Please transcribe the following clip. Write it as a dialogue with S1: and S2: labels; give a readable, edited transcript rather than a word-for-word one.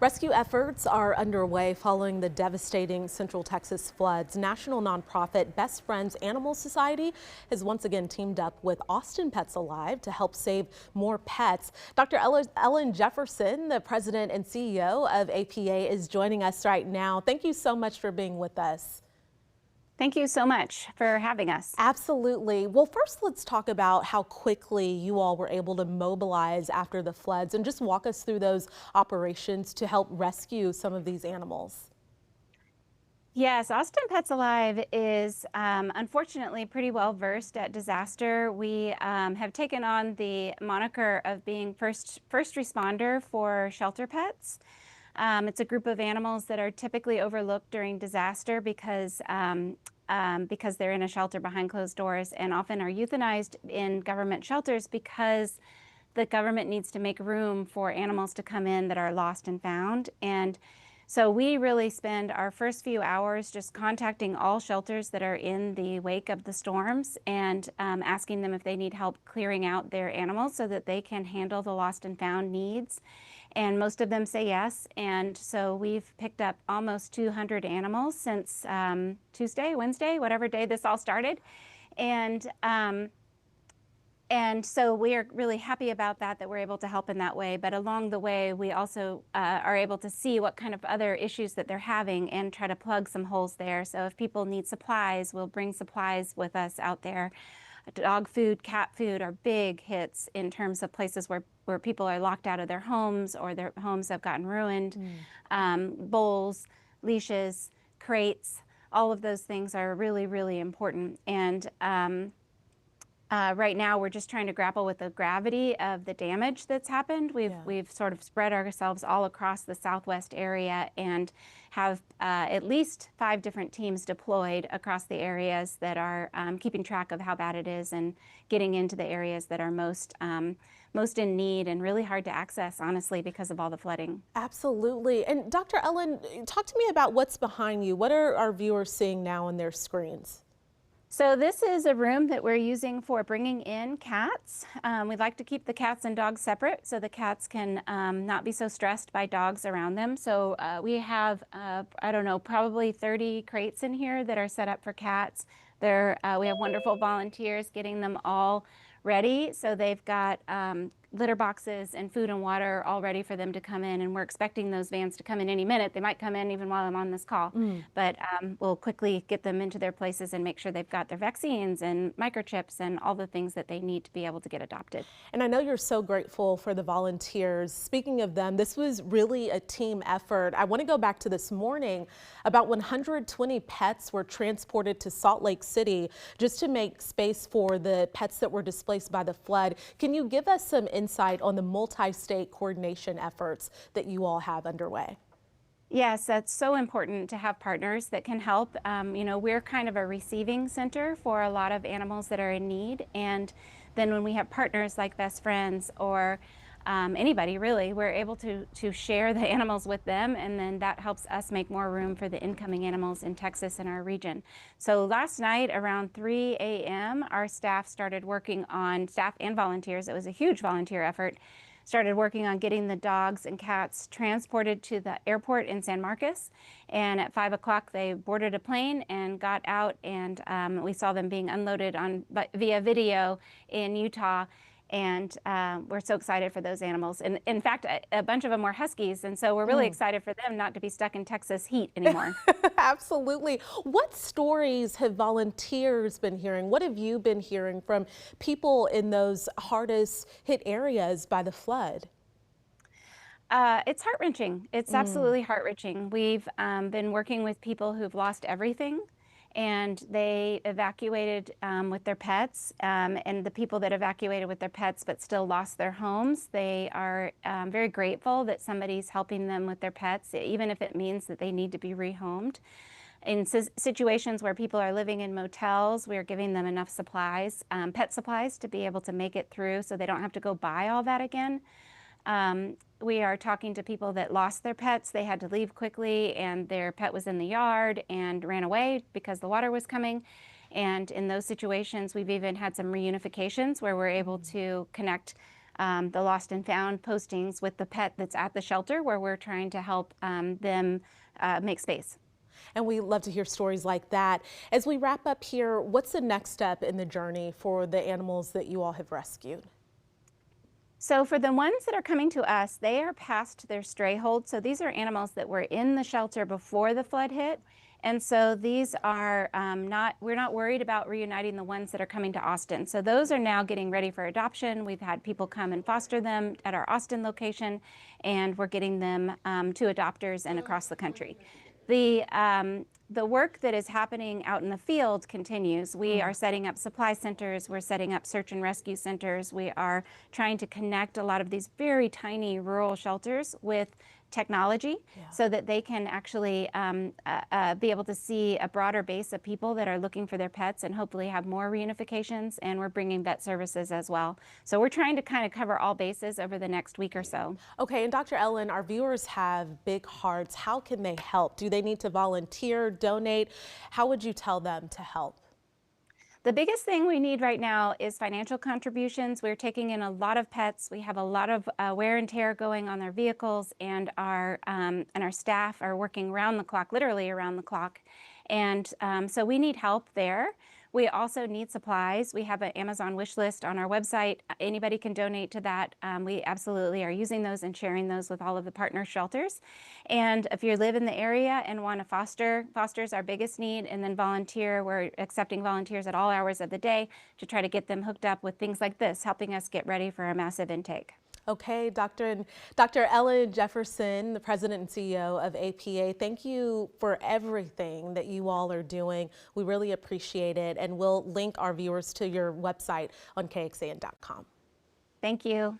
S1: Rescue efforts are underway following the devastating Central Texas floods. National nonprofit Best Friends Animal Society has once again teamed up with Austin Pets Alive to help save more pets. Dr. Ellen Jefferson, the president and CEO of APA, is joining us right now. Thank you so much for being with us.
S2: Thank you so much for having us.
S1: Absolutely. Well, first let's talk about how quickly you all were able to mobilize after the floods and just walk us through those operations to help rescue some of these animals.
S2: Yes, Austin Pets Alive is unfortunately pretty well versed at disaster. We have taken on the moniker of being first responder for shelter pets. It's a group of animals that are typically overlooked during disaster because they're in a shelter behind closed doors, and often are euthanized in government shelters because the government needs to make room for animals to come in that are lost and found. And so we really spend our first few hours just contacting all shelters that are in the wake of the storms and asking them if they need help clearing out their animals so that they can handle the lost and found needs. And most of them say yes. And so we've picked up almost 200 animals since Tuesday, Wednesday, whatever day this all started. And so we are really happy about that we're able to help in that way. But along the way, we also are able to see what kind of other issues that they're having and try to plug some holes there. So if people need supplies, we'll bring supplies with us out there. Dog food, cat food are big hits in terms of places where people are locked out of their homes or their homes have gotten ruined. Bowls, leashes, crates, all of those things are really, really important. And right now, we're just trying to grapple with the gravity of the damage that's happened. We've sort of spread ourselves all across the southwest area and have at least 5 different teams deployed across the areas that are keeping track of how bad it is and getting into the areas that are most in need and really hard to access, honestly, because of all the flooding.
S1: Absolutely. And Dr. Ellen, talk to me about what's behind you. What are our viewers seeing now on their screens?
S2: So this is a room that we're using for bringing in cats. We'd like to keep the cats and dogs separate so the cats can not be so stressed by dogs around them. So we have, I don't know, probably 30 crates in here that are set up for cats. We have wonderful volunteers getting them all ready. So they've got litter boxes and food and water all ready for them to come in, and we're expecting those vans to come in any minute. They might come in even while I'm on this call, but we'll quickly get them into their places and make sure they've got their vaccines and microchips and all the things that they need to be able to get adopted.
S1: And I know you're so grateful for the volunteers. Speaking of them, this was really a team effort. I want to go back to this morning. About 120 pets were transported to Salt Lake City just to make space for the pets that were displaced by the flood. Can you give us some insight on the multi-state coordination efforts that you all have underway?
S2: Yes, that's so important to have partners that can help. You know, we're kind of a receiving center for a lot of animals that are in need. And then when we have partners like Best Friends or anybody really, we're able to share the animals with them, and then that helps us make more room for the incoming animals in Texas and our region. So last night around 3 a.m. our staff started working on, staff and volunteers, it was a huge volunteer effort, started working on getting the dogs and cats transported to the airport in San Marcos. And at 5 o'clock they boarded a plane and got out, and we saw them being unloaded via video in Utah. And we're so excited for those animals. And in fact, a bunch of them were huskies. And so we're really excited for them not to be stuck in Texas heat anymore.
S1: Absolutely. What stories have volunteers been hearing? What have you been hearing from people in those hardest hit areas by the flood?
S2: It's heart-wrenching. It's absolutely heart-wrenching. We've been working with people who've lost everything, and they evacuated with their pets, and the people that evacuated with their pets but still lost their homes, they are very grateful that somebody's helping them with their pets, even if it means that they need to be rehomed. In situations where people are living in motels, we're giving them enough supplies, pet supplies, to be able to make it through so they don't have to go buy all that again. We are talking to people that lost their pets. They had to leave quickly, and their pet was in the yard and ran away because the water was coming. And in those situations, we've even had some reunifications where we're able to connect the lost and found postings with the pet that's at the shelter, where we're trying to help them make space.
S1: And we love to hear stories like that. As we wrap up here, what's the next step in the journey for the animals that you all have rescued?
S2: So for the ones that are coming to us, they are past their stray hold. So these are animals that were in the shelter before the flood hit. And so these are we're not worried about reuniting the ones that are coming to Austin. So those are now getting ready for adoption. We've had people come and foster them at our Austin location, and we're getting them to adopters and across the country. The work that is happening out in the field continues. We are setting up supply centers, we're setting up search and rescue centers, we are trying to connect a lot of these very tiny rural shelters with technology so that they can actually be able to see a broader base of people that are looking for their pets and hopefully have more reunifications, and we're bringing vet services as well. So we're trying to kind of cover all bases over the next week or so.
S1: Okay, and Dr. Ellen, our viewers have big hearts. How can they help? Do they need to volunteer, donate? How would you tell them to help?
S2: The biggest thing we need right now is financial contributions. We're taking in a lot of pets. We have a lot of wear and tear going on their vehicles, and our staff are working around the clock, literally around the clock. And so we need help there. We also need supplies. We have an Amazon wish list on our website. Anybody can donate to that. We absolutely are using those and sharing those with all of the partner shelters. And if you live in the area and want to foster is our biggest need, and then volunteer. We're accepting volunteers at all hours of the day to try to get them hooked up with things like this, helping us get ready for a massive intake.
S1: Okay, Dr. Ellen Jefferson, the President and CEO of APA, thank you for everything that you all are doing. We really appreciate it, and we'll link our viewers to your website on KXAN.com.
S2: Thank you.